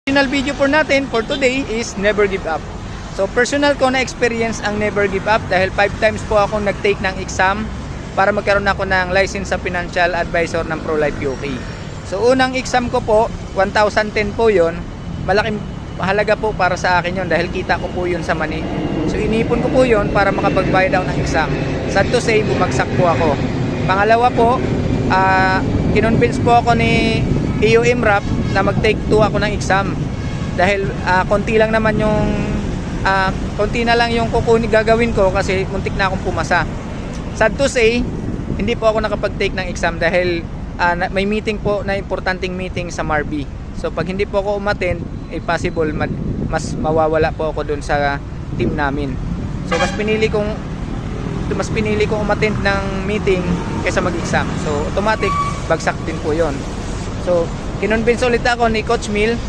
Final video for natin for today is never give up. So personal ko na experience ang never give up dahil 5 times po akong nag-take ng exam para magkaroon ako ng license sa financial advisor ng ProLife UK. So unang exam ko po, 1,010 po yon. Malaking mahalaga po para sa akin yon dahil kita ko po yun sa money. So inipon ko po yon para makapagbayad ako ng exam. Sad to say, bumagsak po ako. Pangalawa po, kinonvince po ako ni EO MRAP na mag-take 2 ako ng exam dahil konti lang naman yung konti na lang yung gagawin ko kasi muntik na akong pumasa. Sad to say, hindi po ako nakapag-take ng exam dahil may meeting po na importanteng meeting sa Marby. So pag hindi po ako umattend, possible mas mawawala po ako dun sa team namin. So mas pinili kong umattend ng meeting kaysa mag-exam. So automatic bagsak din po 'yon. So kinonvince ulit ako ni Coach Mil